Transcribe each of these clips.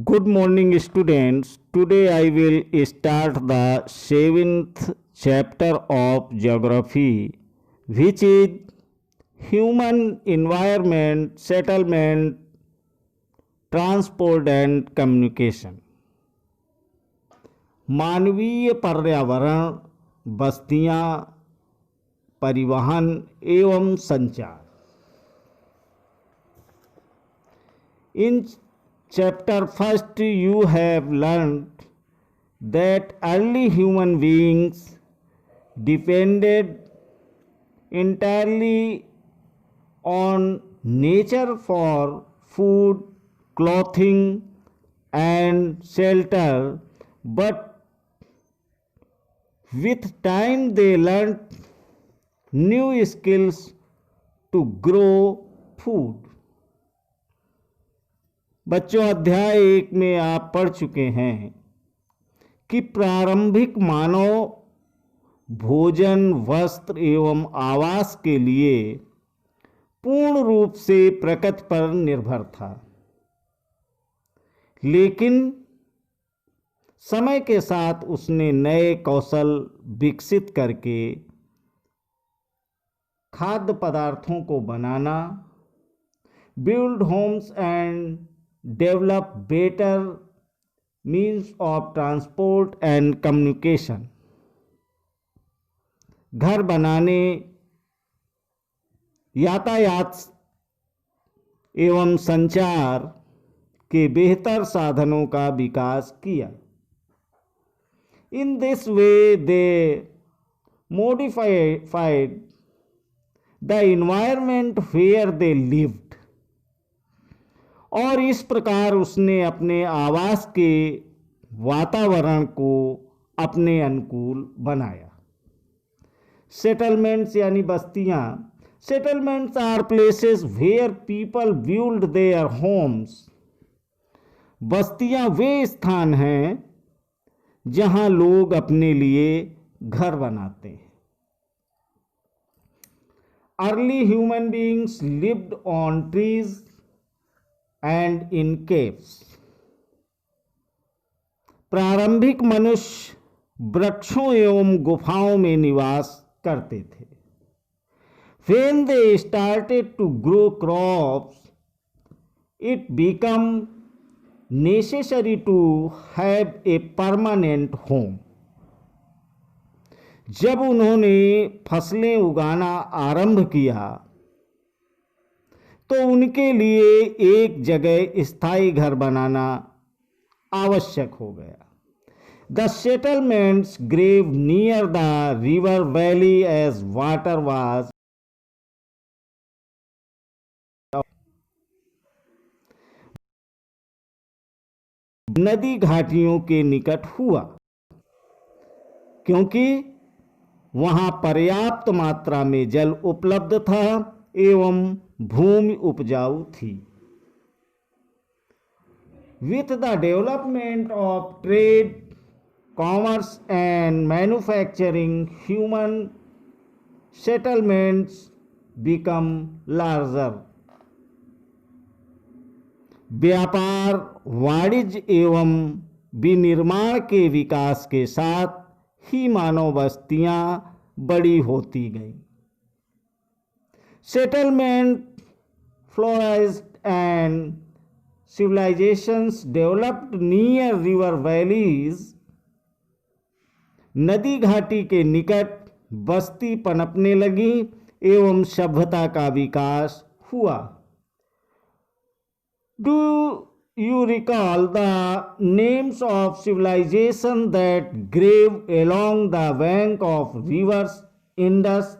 Good morning, students. Today I will start the seventh chapter of geography, which is human environment, settlement, transport and communication. मानवीय पर्यावरण, बस्तियां, परिवहन एवं संचार. In chapter first, you have learned that early human beings depended entirely on nature for food, clothing, and shelter, but with time they learned new skills to grow food. बच्चों, अध्याय 1 में आप पढ़ चुके हैं कि प्रारंभिक मानव भोजन, वस्त्र एवं आवास के लिए पूर्ण रूप से प्रकृति पर निर्भर था, लेकिन समय के साथ उसने नए कौशल विकसित करके खाद्य पदार्थों को बनाना, build homes and develop better means of transport and communication. घर बनाने, यातायात एवं संचार के बेहतर साधनों का विकास किया. In this way they modified the environment where they lived. और इस प्रकार उसने अपने आवास के वातावरण को अपने अनुकूल बनाया. सेटलमेंट्स यानी बस्तियां. Settlements are places where people build their homes. बस्तियां वे स्थान हैं जहां लोग अपने लिए घर बनाते हैं. Early human beings lived on trees and in caves. प्रारंभिक मनुष्य वृक्षों एवं गुफाओं में निवास करते थे. When they started to grow crops, it became necessary to have a permanent home. जब उन्होंने फसलें उगाना आरंभ किया तो उनके लिए एक जगह स्थायी घर बनाना आवश्यक हो गया. The settlements grew near the river valley as water was. नदी घाटियों के निकट हुआ क्योंकि वहां पर्याप्त मात्रा में जल उपलब्ध था एवं भूमि उपजाऊ थी. With the development of trade, commerce and manufacturing, human settlements become larger. व्यापार, वाणिज्य एवं विनिर्माण के विकास के साथ ही मानव बस्तियां बड़ी होती गईं. Settlement flourished and civilizations developed near river valleys. नदी घाटी के निकट बस्ती पनपने लगी एवं सभ्यता का विकास हुआ. Do you recall the names of civilization that grew along the bank of rivers Indus,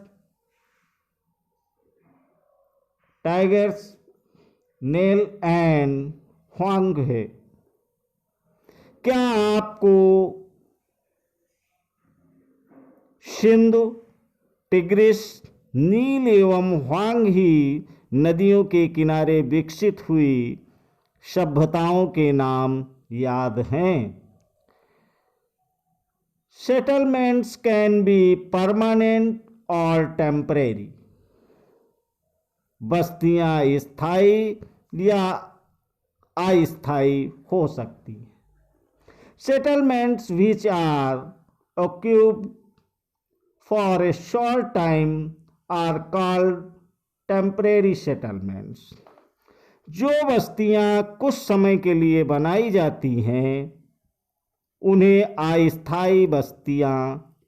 tigers, nail and Huang है? क्या आपको सिंधु, टिग्रिस, नील एवं ह्वांग ही नदियों के किनारे विकसित हुई सभ्यताओं के नाम याद हैं? सेटलमेंट्स कैन बी परमानेंट और टेम्परेरी. बस्तियां स्थायी या अस्थायी हो सकती है। Settlements which are occupied for a short time are called temporary settlements। जो बस्तियां कुछ समय के लिए बनाई जाती हैं उन्हें अस्थायी बस्तियां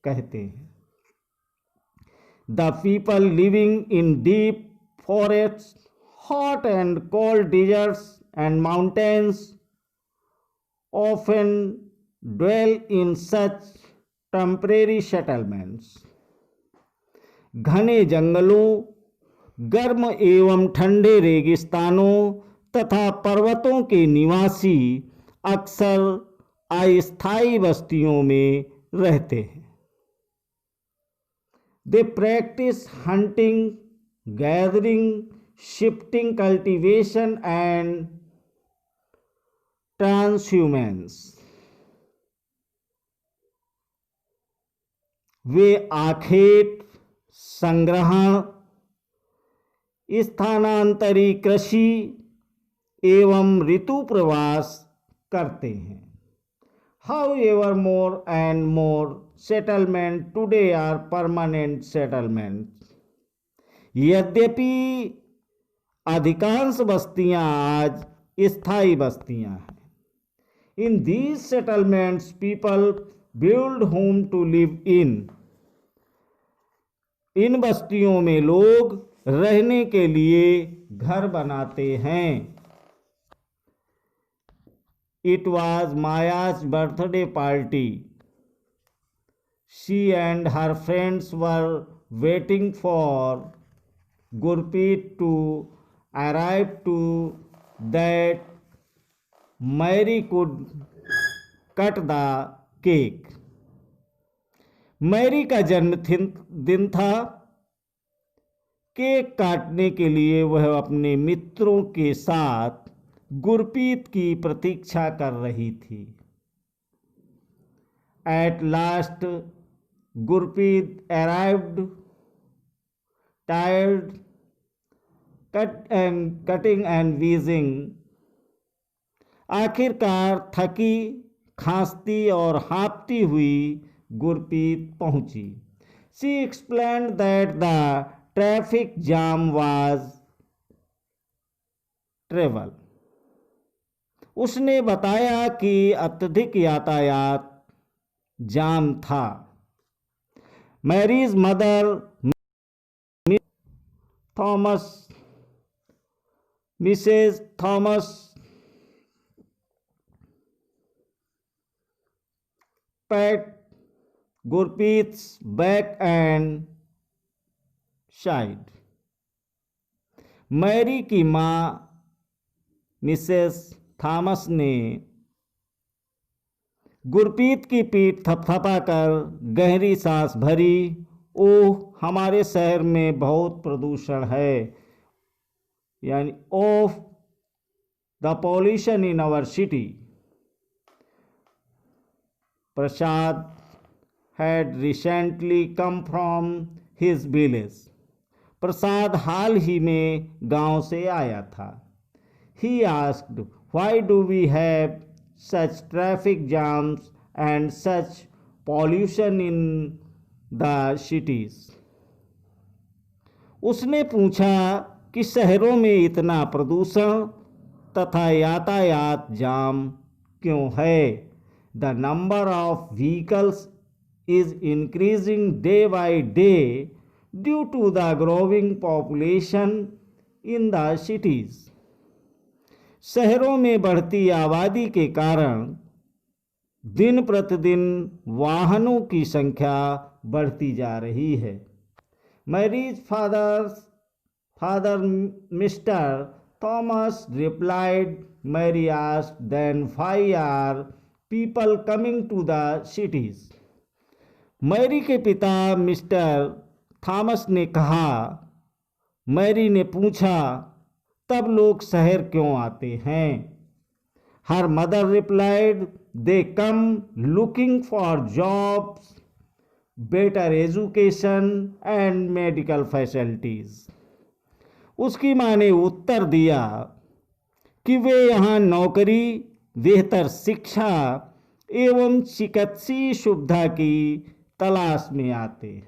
कहते हैं। The people living in deep forests, hot and cold deserts and mountains often dwell in such temporary settlements। घने जंगलों, गर्म एवं ठंडे रेगिस्तानों तथा पर्वतों के निवासी अक्सर अस्थायी बस्तियों में रहते हैं। They practice hunting, gathering, shifting, cultivation and transhumance। वे आखेट, संग्रहण, स्थानांतरी कृषि एवं ऋतु प्रवास करते हैं। However, more and more settlements today are permanent settlements। यद्यपि अधिकांश बस्तियां आज स्थायी बस्तियां हैं। In these settlements, people build home to live in। इन बस्तियों में लोग रहने के लिए घर बनाते हैं। It was Maya's birthday party। She and her friends were waiting for Gurpreet to arrive to that Mary could cut the cake। Mary का जन्मदिन था। केक काटने के लिए वह अपने मित्रों के साथ गुरप्रीत की प्रतीक्षा कर रही थी। At last, Gurpreet arrived, tired, cutting and wheezing। आखिरकार थकी, खांसती और हाँफती हुई गुरप्रीत पहुंची। She explained that the traffic jam was travel। उसने बताया कि अत्यधिक यातायात जाम था। Mary's mother Mrs Thomas Pat Gurpreet's back end side. Mary की माँ मिसेस थॉमस ने गुरप्रीत की पीठ थपथपाकर गहरी सांस भरी। ओह, हमारे शहर में बहुत प्रदूषण है, यानी oh the pollution in our city. Prasad had recently come from his village। Prasad हाल ही में गांव से आया था। He asked, why do we have such traffic jams and such pollution in the cities। उसने पूछा कि शहरों में इतना प्रदूषण तथा यातायात जाम क्यों है। The number of vehicles is increasing day by day due to the growing population in the cities। शहरों में बढ़ती आबादी के कारण दिन प्रतिदिन वाहनों की संख्या बढ़ती जा रही है। Mary's father mister Thomas replied, Mary asked, then why are people coming to the cities। Mary के पिता मिस्टर थॉमस ने कहा। मैरी ने पूछा, तब लोग शहर क्यों आते हैं। Her mother replied, they come looking for jobs, better education and medical facilities. उसकी माँ ने उत्तर दिया कि वे यहाँ नौकरी, बेहतर शिक्षा एवं चिकित्सीय सुविधा की तलाश में आते हैं।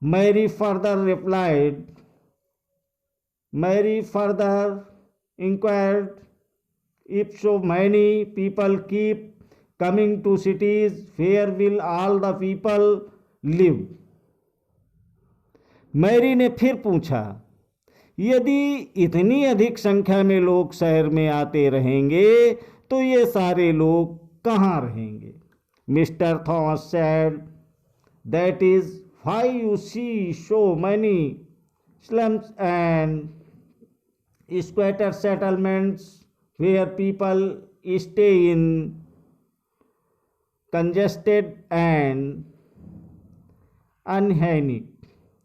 Mary further inquired, if so many people keep coming to cities, where will all the people live? Mary ने फिर पूछा, यदि इतनी अधिक संख्या में लोग शहर में आते रहेंगे तो ये सारे लोग कहाँ रहेंगे? Mister Thomas said, that is why you see so many slums and squatter settlements where people stay in congested and unhygienic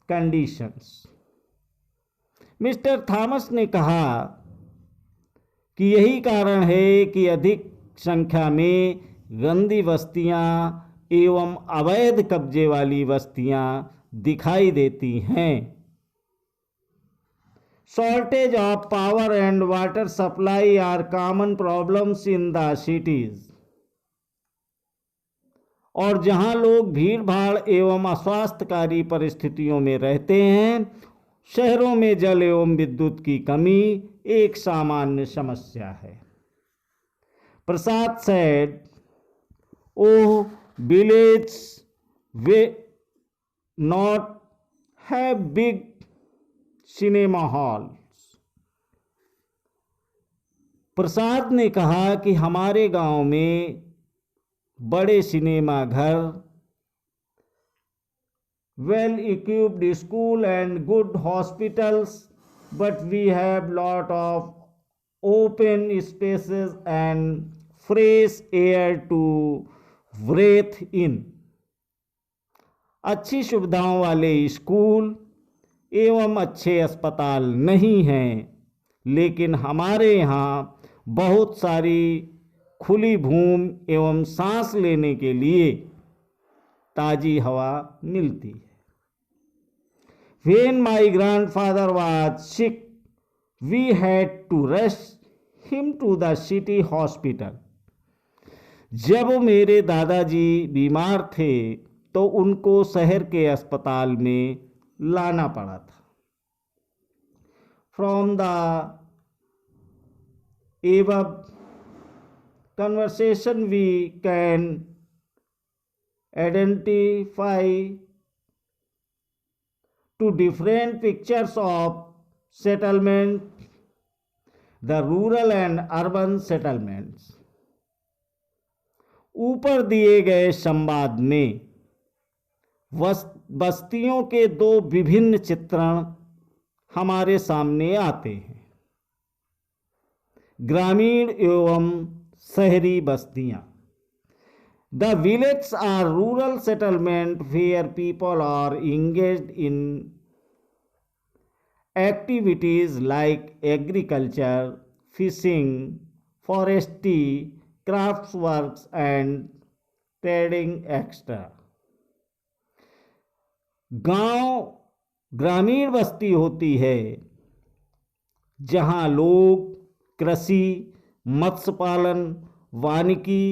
conditions. Mister Thomas ने कहा कि यही कारण है कि अधिक संख्या में गंदी बस्तियां एवं अवैध कब्जे वाली बस्तियां दिखाई देती हैं। Shortage of power and water supply are common problems in the cities. और जहां लोग भीड़ भाड़ एवं अस्वास्थ्यकारी परिस्थितियों में रहते हैं, शहरों में जल एवं विद्युत की कमी एक सामान्य समस्या है। Prasad said, oh, villages will not have big cinema halls. Prasad ने कहा कि हमारे गांव में बड़े सिनेमा घर, well equipped school and good hospitals, but we have lot of open spaces and fresh air to breathe in. अच्छी सुविधाओं वाले स्कूल एवं अच्छे अस्पताल नहीं हैं, लेकिन हमारे यहाँ बहुत सारी खुली भूमि एवं सांस लेने के लिए ताज़ी हवा मिलती है। When my grandfather was sick, we had to rush him to the city hospital. जब मेरे दादाजी बीमार थे तो उनको शहर के अस्पताल में लाना पड़ा था। From the above conversation we can identify two different pictures of settlement, the rural and urban settlements. ऊपर दिए गए संवाद में बस्तियों के दो विभिन्न चित्रण हमारे सामने आते हैं। ग्रामीण एवं शहरी बस्तियां। The villages are rural settlement where people are engaged in activities like agriculture, fishing, forestry, crafts works and trading etc. गांव ग्रामीण बस्ती होती है जहां लोग कृषि, मत्स्य पालन, वानिकी,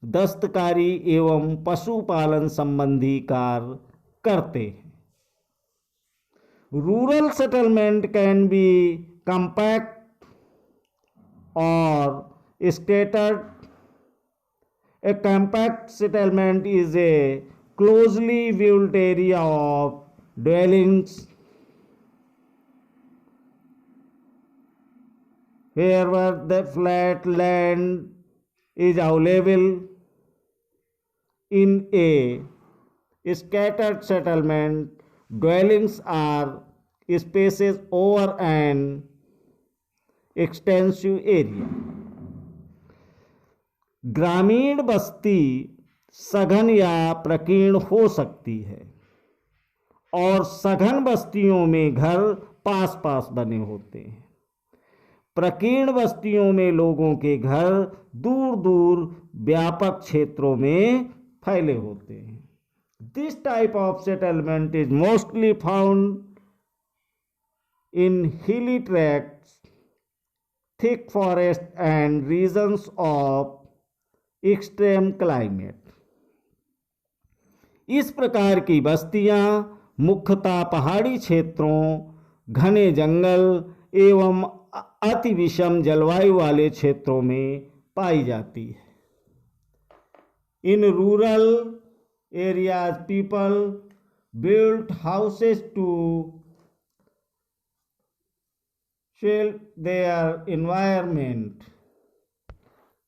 दस्तकारी एवं पशुपालन संबंधी कार्य करते हैं। Rural settlement can be compact और scattered. A compact settlement is a closely built area of dwellings wherever the flat land is available. In a scattered settlement, dwellings are spaces over an extensive area. ग्रामीण बस्ती सघन या प्रकीर्ण हो सकती है और सघन बस्तियों में घर पास पास बने होते हैं। प्रकीर्ण बस्तियों में लोगों के घर दूर दूर व्यापक क्षेत्रों में फैले होते हैं। This type of settlement is mostly found in हिली tracts thick forest and regions of extreme climate. इस प्रकार की बस्तियां मुख्यतः पहाड़ी क्षेत्रों, घने जंगल एवं अति विषम जलवायु वाले क्षेत्रों में पाई जाती है. In rural areas, people built houses to shield their environment.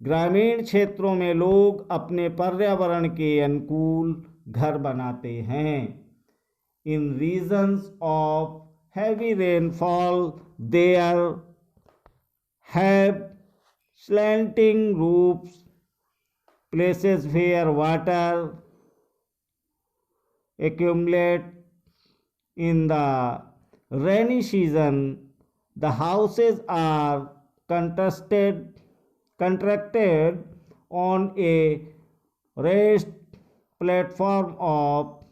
ग्रामीण क्षेत्रों में लोग अपने पर्यावरण के अनुकूल घर बनाते हैं. In regions of heavy rainfall, there have slanting roofs, places where water accumulate in the rainy season. The houses are constructed on a raised platform of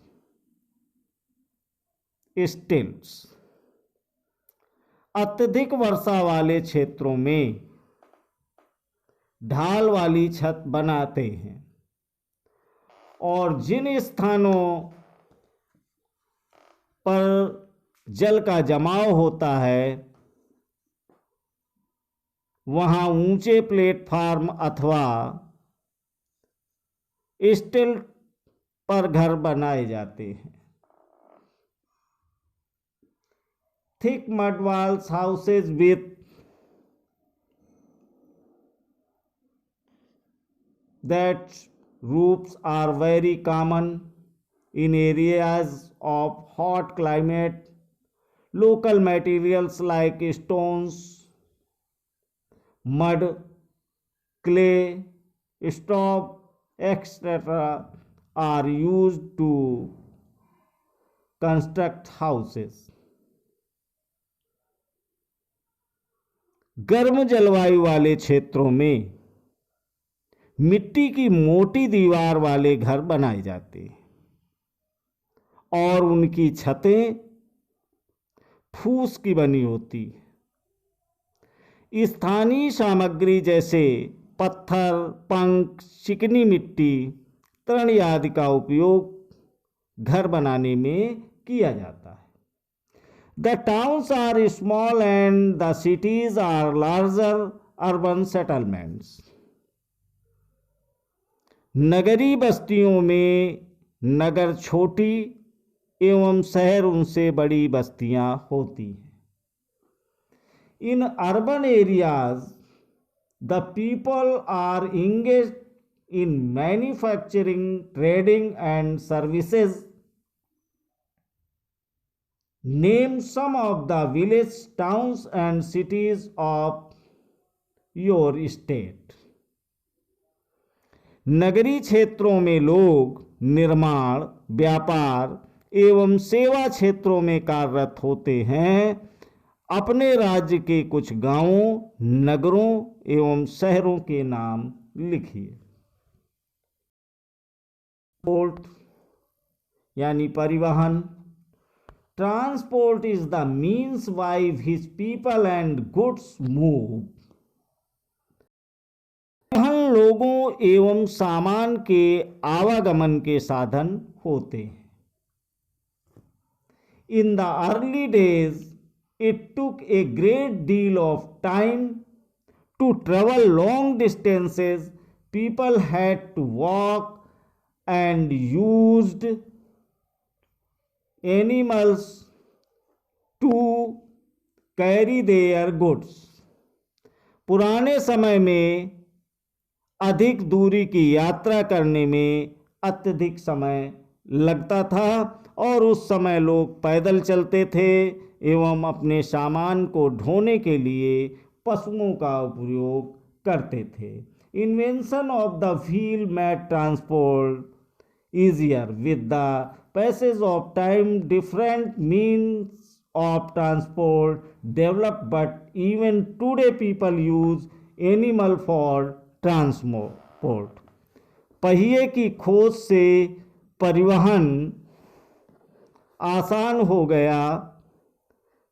stilts. अत्यधिक वर्षा वाले क्षेत्रों में ढाल वाली छत बनाते हैं और जिन स्थानों पर जल का जमाव होता है वहां ऊंचे प्लेटफार्म अथवा स्टिल्ट पर घर बनाए जाते हैं. Thick mud walls houses with that roofs are very common in areas of hot climate. Local materials like stones, mud, clay, straw, etc. are used to construct houses. गर्म जलवायु वाले क्षेत्रों में मिट्टी की मोटी दीवार वाले घर बनाए जाते हैं और उनकी छतें फूस की बनी होती है. स्थानीय सामग्री जैसे पत्थर, पंख, चिकनी मिट्टी, तृण आदि का उपयोग घर बनाने में किया जाता है. The towns are small and the cities are larger urban settlements. नगरीय बस्तियों में नगर छोटी एवं शहर उनसे बड़ी बस्तियां होती हैं. In urban areas, the people are engaged in manufacturing, trading and services. Name some of the villages, towns and cities of your state. नगरीय क्षेत्रों में लोग निर्माण, व्यापार एवं सेवा क्षेत्रों में कार्यरत होते हैं. अपने राज्य के कुछ गांवों, नगरों एवं शहरों के नाम लिखिए. ट्रांसपोर्ट यानी परिवहन. Transport is the means by which people and goods move. परिवहन लोगों एवं सामान के आवागमन के साधन होते हैं. In the early days, it took a great deal of time to travel long distances. People had to walk and used animals to carry their goods. पुराने समय में अधिक दूरी की यात्रा करने में अत्यधिक समय लगता था और उस समय लोग पैदल चलते थे एवं अपने सामान को ढोने के लिए पशुओं का उपयोग करते थे. Invention of the wheel made transport easier. With the passage of time, different means of transport developed, but even today people use animal for transport. पहिए की खोज से परिवहन आसान हो गया.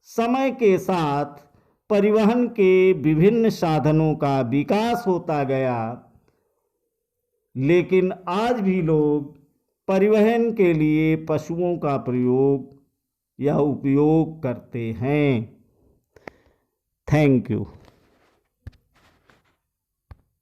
समय के साथ परिवहन के विभिन्न साधनों का विकास होता गया, लेकिन आज भी लोग परिवहन के लिए पशुओं का प्रयोग या उपयोग करते हैं। Thank you.